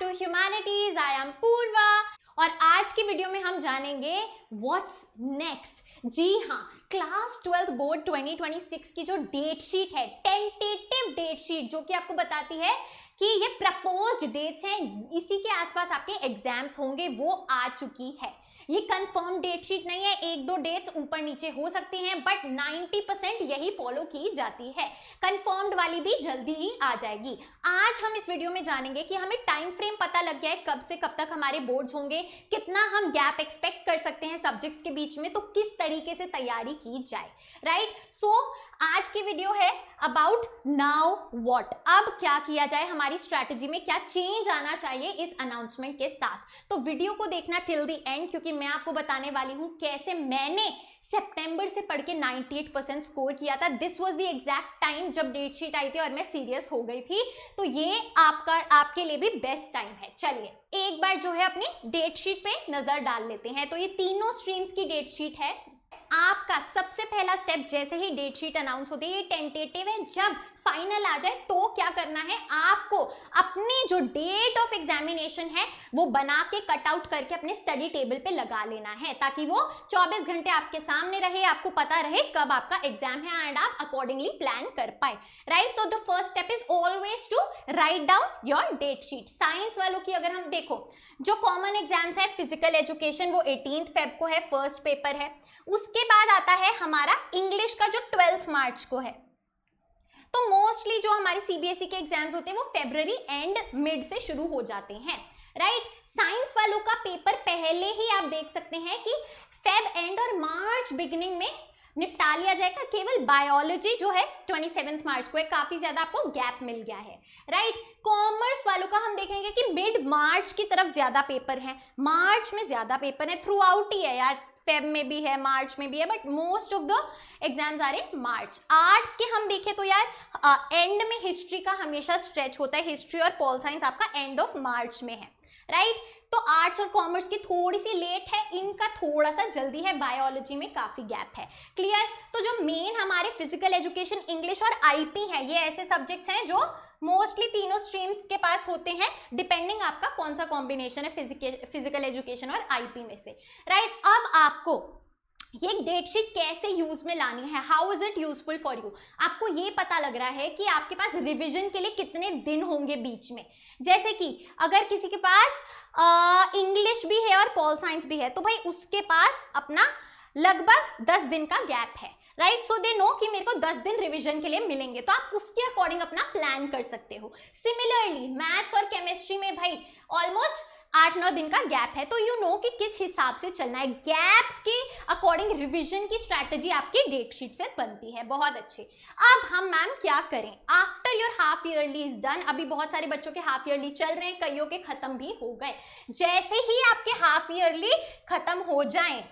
To humanities. I am Purva और आज की वीडियो में हम जानेंगे व्हाट्स नेक्स्ट। जी हाँ, क्लास 12 बोर्ड 2026 की जो डेट शीट है, टेंटेटिव डेट शीट, जो कि आपको बताती है कि ये प्रपोज्ड डेट्स हैं, इसी के आसपास आपके एग्जाम्स होंगे, वो आ चुकी है। ये कंफर्म डेट शीट नहीं है, एक दो डेट्स ऊपर नीचे हो सकती हैं, बट 90% यही फॉलो की जाती है। कंफर्म्ड वाली भी जल्दी ही आ जाएगी। आज हम इस वीडियो में जानेंगे कि हमें टाइम फ्रेम पता लग गया है, कब से कब तक हमारे बोर्ड्स होंगे, कितना हम गैप एक्सपेक्ट कर सकते हैं सब्जेक्ट्स के बीच में, तो किस तरीके से तैयारी की जाए, राइट। सो आज की वीडियो है अबाउट नाउ व्हाट। अब क्या किया जाए, हमारी स्ट्रैटेजी में क्या चेंज आना चाहिए इस अनाउंसमेंट के साथ। तो वीडियो को देखना टिल द एंड, क्योंकि मैं आपको बताने वाली हूं कैसे मैंने सितंबर से पढ़ के 98% स्कोर किया था। This was the exact time जब डेट शीट आई थी और मैं सीरियस हो गई थी। तो ये आपके लिए भी बेस्ट टाइम है। चलिए एक बार जो है अपनी डेट शीट पे नजर डाल लेते हैं। तो ये तीनों स्ट्रीम्स की डेट शीट है। आपका सबसे पहला स्टेप, जैसे ही डेट शीट अनाउंस होती है, ये टेंटेटिव है, जब फाइनल आ जाए तो क्या करना है, आपको अपनी जो डेट ऑफ एग्जामिनेशन है वो बना के कट आउट करके अपने स्टडी टेबल पे लगा लेना है, ताकि वो 24 घंटे आपके सामने रहे, आपको पता रहे कब आपका एग्जाम है एंड आप अकॉर्डिंगली प्लान कर पाए, राइट। तो the first step is always to write down your date sheet. Science वालों की अगर हम देखो, जो कॉमन एग्जाम्स है फिजिकल एजुकेशन, वो 18 फेब को है, फर्स्ट पेपर है। उसके बाद आता है हमारा इंग्लिश का, जो 12 मार्च को है। तो मोस्टली जो हमारे सीबीएसई के एग्जाम्स होते हैं वो फरवरी एंड मिड से शुरू हो जाते हैं, राइट। साइंस वालों का पेपर पहले ही आप देख सकते हैं कि फेब एंड और मार्च बिगिनिंग में निपटा लिया जाएगा। केवल बायोलॉजी जो है 27 मार्च को है, काफी ज्यादा आपको गैप मिल गया है, राइट। कॉमर्स वालों का हम देखेंगे कि मिड मार्च की तरफ ज्यादा पेपर है, मार्च में ज्यादा पेपर है, थ्रू आउट ही है यार, फेब में भी है, मार्च में भी है, but most of the exams are in March. Arts के हम देखें तो यार एंड में हिस्ट्री का हमेशा स्ट्रेच होता है, हिस्ट्री और पॉल साइंस आपका एंड ऑफ मार्च में है, राइट। तो आर्ट्स और कॉमर्स की थोड़ी सी लेट है, इनका थोड़ा सा जल्दी है, बायोलॉजी में काफी गैप है, क्लियर। तो जो मेन हमारे फिजिकल एजुकेशन, इंग्लिश और आईपी है, ये ऐसे सब्जेक्ट्स हैं जो मोस्टली तीनों स्ट्रीम्स के पास होते हैं, डिपेंडिंग आपका कौन सा कॉम्बिनेशन है फिजिकल एजुकेशन और आईपी में से, राइट। अब आपको ये डेट शीट कैसे यूज में लानी है, how is it useful for you. आपको ये पता लग रहा है कि आपके पास रिवीजन के लिए कितने दिन होंगे बीच में। जैसे कि अगर किसी के पास इंग्लिश भी है और पॉल साइंस भी है, तो भाई उसके पास अपना लगभग 10 दिन का गैप है, राइट। सो दे नो कि मेरे को 10 दिन रिवीजन के लिए मिलेंगे, तो आप उसके अकॉर्डिंग अपना प्लान कर सकते हो। सिमिलरली मैथ्स और केमिस्ट्री में भाई ऑलमोस्ट 8-9 दिन का गैप है, तो यू नो कि किस हिसाब से चलना है। गैप्स के अकॉर्डिंग रिवीजन की स्ट्रैटेजी आपकी डेट शीट से बनती है। बहुत अच्छे। अब हम मैम क्या करें after your half yearly is done. अभी बहुत सारे बच्चों के हाफ ईयरली चल रहे हैं, कईयों के खत्म भी हो गए। जैसे ही आपके हाफ ईयरली खत्म हो जाए,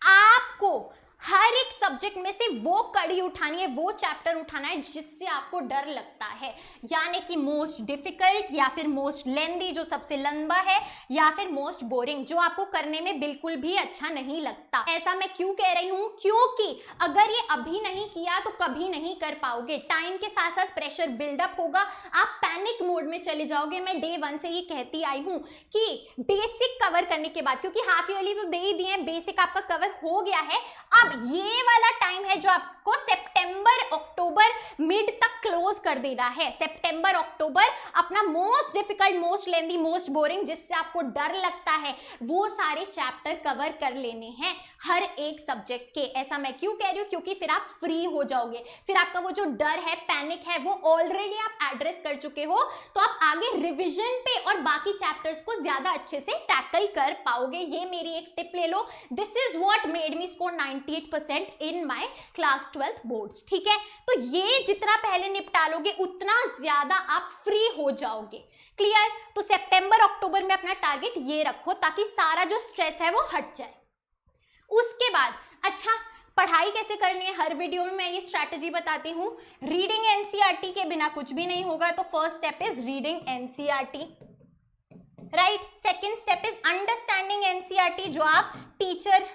आपको हर एक सब्जेक्ट में से वो कड़ी उठानी है, वो चैप्टर उठाना है जिससे आपको डर लगता है, यानी कि मोस्ट डिफिकल्ट, या फिर मोस्ट लेंदी जो सबसे लंबा है, या फिर मोस्ट बोरिंग जो आपको करने में बिल्कुल भी अच्छा नहीं लगता। ऐसा मैं क्यों कह रही हूं, क्योंकि अगर ये अभी नहीं किया तो कभी नहीं कर पाओगे। टाइम के साथ साथ प्रेशर बिल्डअप होगा, आप पैनिक मोड में चले जाओगे। मैं डे 1 से ये कहती आई हूं कि बेसिक कवर करने के बाद, क्योंकि हाफ ईयरली तो दे ही दिए हैं, बेसिक आपका कवर हो गया है, अब ये वाला टाइम है जो आपको सितंबर अक्टूबर मिड तक क्लोज कर देना है। सितंबर अक्टूबर अपना मोस्ट डिफिकल्ट, मोस्ट लेंदी, मोस्ट बोरिंग, जिससे आपको डर लगता है, वो सारे चैप्टर कवर कर लेने हैं हर एक सब्जेक्ट के। ऐसा मैं क्यों कह रही हूं, क्योंकि फिर आप फ्री हो जाओगे, फिर आपका वो जो डर है, पैनिक है, वो ऑलरेडी आप एड्रेस कर चुके हो, तो आप आगे रिविजन पे और बाकी चैप्टर्स को ज्यादा अच्छे से टैकल कर पाओगे। ये मेरी एक टिप ले लो। This is what made me score 98% in my class 12 boards, ठीक है। तो ये जितना पहले निपटा लोगे उतना ज्यादा आप फ्री हो जाओगे, क्लियर। तो सितंबर अक्टूबर में अपना टारगेट ये रखो, ताकि सारा जो स्ट्रेस है वो हट जाए। उसके बाद अच्छा पढ़ाई कैसे करनी है, हर वीडियो में मैं ये स्ट्रैटेजी बताती हूँ। रीडिंग एनसीईआरटी के बिना कुछ भी नहीं होगा, तो first step is reading NCERT, right. Second step is understanding NCERT, जो आप टीचर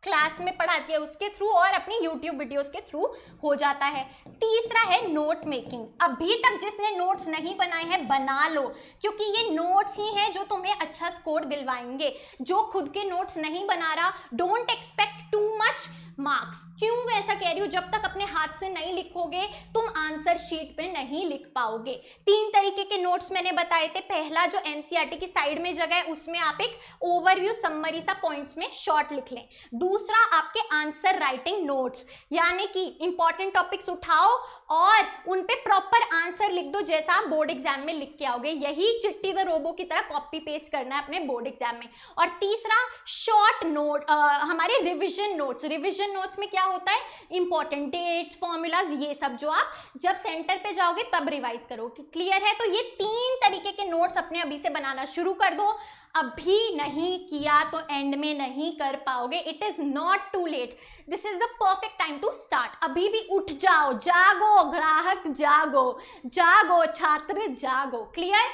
क्लास में पढ़ाती है उसके थ्रू और अपनी यूट्यूब वीडियोस के थ्रू हो जाता है। तीसरा है नोट मेकिंग। अभी तक जिसने नोट्स नहीं बनाए हैं बना लो, क्योंकि ये नोट्स ही हैं जो तुम्हें अच्छा स्कोर दिलवाएंगे। जो खुद के नोट्स नहीं बना रहा, don't expect too much marks. क्यों ऐसा कह रही हूँ? जब तक अपने हाथ से नहीं लिखोगे तुम आंसर शीट पे नहीं लिख पाओगे। 3 तरीके के नोट्स मैंने बताए थे। पहला जो एनसीईआरटी की साइड में जगह है उसमें आप एक ओवरव्यू समरी सा पॉइंट्स में शॉर्ट लिख लें। दूसरा आपके आंसर राइटिंग नोट्स, यानी कि इंपॉर्टेंट टॉपिक्स उठाओ और उन पे प्रॉपर आंसर लिख दो जैसा आप बोर्ड एग्जाम में लिख के आओगे। यही चिट्टी द रोबो की तरह कॉपी पेस्ट करना है अपने बोर्ड एग्जाम में। और तीसरा शॉर्ट नोट, हमारे रिवीजन नोट्स। रिवीजन नोट्स में क्या होता है? इंपॉर्टेंट डेट्स, फॉर्मूलाज, ये सब जो आप जब सेंटर पे जाओगे तब रिवाइज करोगे। क्लियर है? तो ये 3 तरीके के नोट्स अपने अभी से बनाना शुरू कर दो। अभी नहीं किया तो एंड में नहीं कर पाओगे। It is not too late, this is the perfect time to start. अभी भी उठ जाओ, जागो ग्राहक, जागो जागो छात्र, जागो। क्लियर?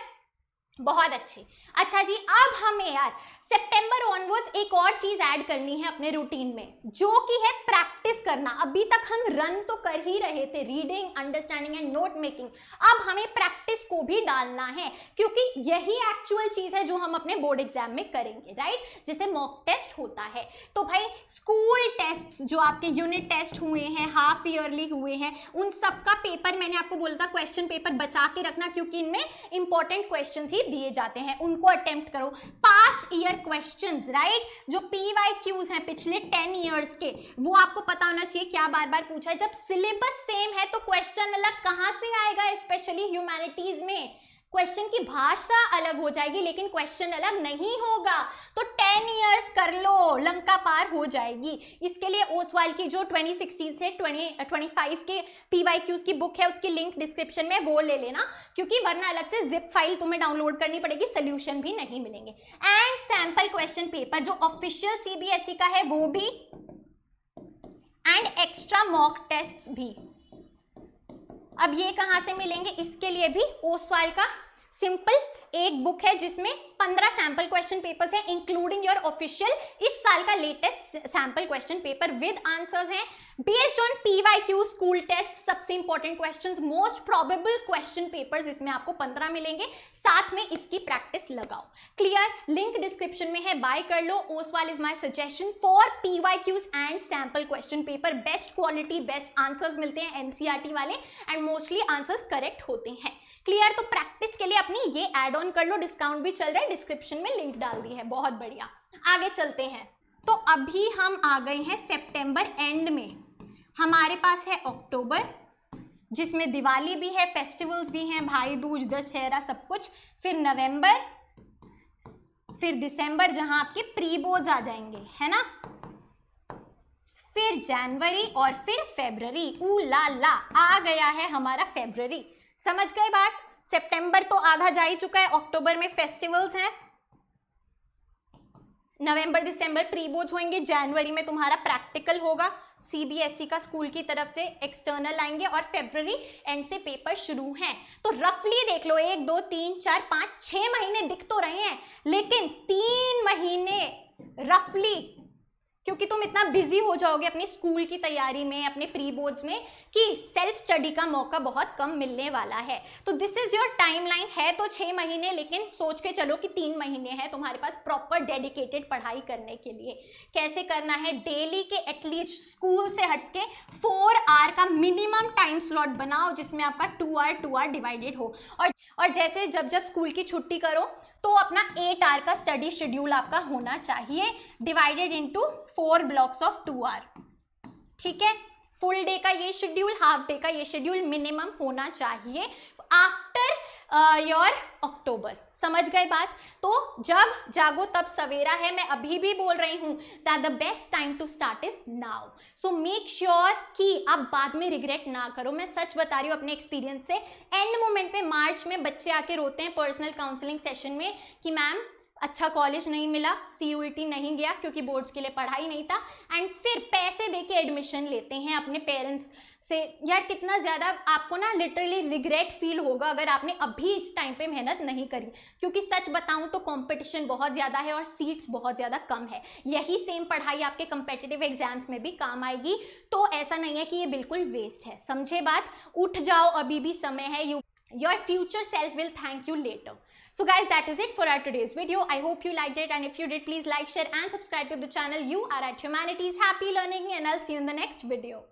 बहुत अच्छी। अच्छा जी, अब हमें यार सितंबर ऑनवर्ड्स एक और चीज ऐड करनी है अपने रूटीन में, जो कि है प्रैक्टिस करना। अभी तक हम रन तो कर ही रहे थे, reading, understanding and note making. अब हमें प्रैक्टिस को भी डालना है, क्योंकि यही एक्चुअल चीज है जो हम अपने बोर्ड एग्जाम में करेंगे, राइट? जैसे मॉक टेस्ट होता है। तो भाई स्कूल टेस्ट जो आपके यूनिट टेस्ट हुए हैं, हाफ ईयरली हुए हैं, उन सबका पेपर मैंने आपको बोला था क्वेश्चन पेपर बचा के रखना, क्योंकि इनमें इंपॉर्टेंट क्वेश्चन ही दिए जाते हैं, उनको अटेम्प्ट करो। Past year questions, right? जो PYQs हैं पिछले 10 इयर्स के, वो आपको पता होना चाहिए क्या बार बार पूछा है। जब सिलेबस सेम है तो क्वेश्चन अलग कहां से आएगा? स्पेशली ह्यूमैनिटीज में क्वेश्चन की भाषा अलग हो जाएगी लेकिन क्वेश्चन अलग नहीं होगा। तो 10 इयर्स कर लो, लंका पार हो जाएगी। इसके लिए ओसवाल की जो 2016 से 2025 के PYQs की बुक है उसकी लिंक डिस्क्रिप्शन में, वो ले लेना, क्योंकि वरना अलग से जिप फाइल तुम्हें डाउनलोड करनी पड़ेगी, सोल्यूशन भी नहीं मिलेंगे। एंड सैंपल क्वेश्चन पेपर जो ऑफिशियल CBSE का है वो भी, एंड एक्स्ट्रा मॉक टेस्ट भी। अब ये कहां से मिलेंगे? इसके लिए भी ओसवाल का सिंपल एक बुक है जिसमें 15 सैंपल क्वेश्चन पेपर्स हैं, इंक्लूडिंग योर ऑफिशियल इस साल का latest sample question paper with answers हैं based on PYQ school test, सबसे important questions, most probable question papers, इसमें आपको 15 मिलेंगे। साथ में इसकी प्रैक्टिस लगाओ। क्लियर? लिंक डिस्क्रिप्शन में है, बाय कर लो। Oswaal is my suggestion for PYQs and sample question paper. Best quality, best answers मिलते हैं NCERT वाले, एंड मोस्टली आंसर्स करेक्ट होते हैं। क्लियर? तो प्रैक्टिस के लिए अपनी ये एड ऑन कर लो, डिस्काउंट भी चल रहा है, डिस्क्रिप्शन में लिंक डाल दी है। बहुत बढ़िया, आगे चलते हैं। तो अभी हम आ गए हैं सितंबर एंड में, हमारे पास है अक्टूबर जिसमें दिवाली भी है, फेस्टिवल्स भी हैं, भाई दूज, दशहरा, सब कुछ। फिर नवंबर, फिर दिसंबर जहां आपके प्री बोर्ड्स आ जाएंगे, है ना? फिर जनवरी और फिर फरवरी। ऊ ला ला, आ गया है हमारा फरवरी। समझ गए बात? सितंबर तो आधा जा ही चुका है, अक्टूबर में फेस्टिवल्स हैं, नवंबर दिसंबर प्री बोर्ड्स होंगे, जनवरी में तुम्हारा प्रैक्टिकल होगा, CBSE का स्कूल की तरफ से एक्सटर्नल आएंगे, और फरवरी एंड से पेपर शुरू हैं। तो रफली देख लो 1 2 3 4 5 6 महीने दिख तो रहे हैं, लेकिन 3 महीने रफली, क्योंकि तुम इतना बिजी हो जाओगे अपनी स्कूल की तैयारी में, अपने प्री बोर्ड्स में, कि सेल्फ स्टडी का मौका बहुत कम मिलने वाला है। तो दिस इज योर टाइमलाइन। है तो 6 महीने, लेकिन सोच के चलो कि 3 महीने हैं तुम्हारे पास प्रॉपर डेडिकेटेड पढ़ाई करने के लिए। कैसे करना है? डेली के एटलीस्ट स्कूल से हटके 4 आवर का मिनिमम टाइम स्लॉट बनाओ, जिसमें आपका 2 आवर डिवाइडेड हो। और जैसे जब जब स्कूल की छुट्टी करो तो अपना 8 आवर का स्टडी शेड्यूल आपका होना चाहिए, divided into 4 blocks of 2 hour. ठीक है? फुल डे का ये शेड्यूल, हाफ डे का ये शेड्यूल मिनिमम होना चाहिए आफ्टर योर अक्टूबर। समझ गए बात? तो जब जागो तब सवेरा है। मैं अभी भी बोल रही हूं that the best time to start is now. So make sure कि आप बाद में रिग्रेट ना करो। मैं सच बता रही हूँ अपने एक्सपीरियंस से। एंड मोमेंट में मार्च में बच्चे आके रोते हैं पर्सनल काउंसलिंग सेशन में कि मैम अच्छा कॉलेज नहीं मिला, CUET नहीं गया क्योंकि बोर्ड्स के लिए पढ़ाई नहीं था, एंड फिर पैसे देके एडमिशन लेते हैं अपने पेरेंट्स से यार कितना ज़्यादा आपको ना लिटरली रिग्रेट फील होगा अगर आपने अभी इस टाइम पे मेहनत नहीं करी, क्योंकि सच बताऊं तो कंपटीशन बहुत ज़्यादा है और सीट्स बहुत ज़्यादा कम है। यही सेम पढ़ाई आपके कंपेटिटिव एग्जाम्स में भी काम आएगी, तो ऐसा नहीं है कि ये बिल्कुल वेस्ट है। समझे बात? उठ जाओ, अभी भी समय है। Your future self will thank you later. So guys, that is it for our today's video. I hope you liked it, and if you did, please like, share and subscribe to the channel. You are at Humanities. Happy learning, and I'll see you in the next video.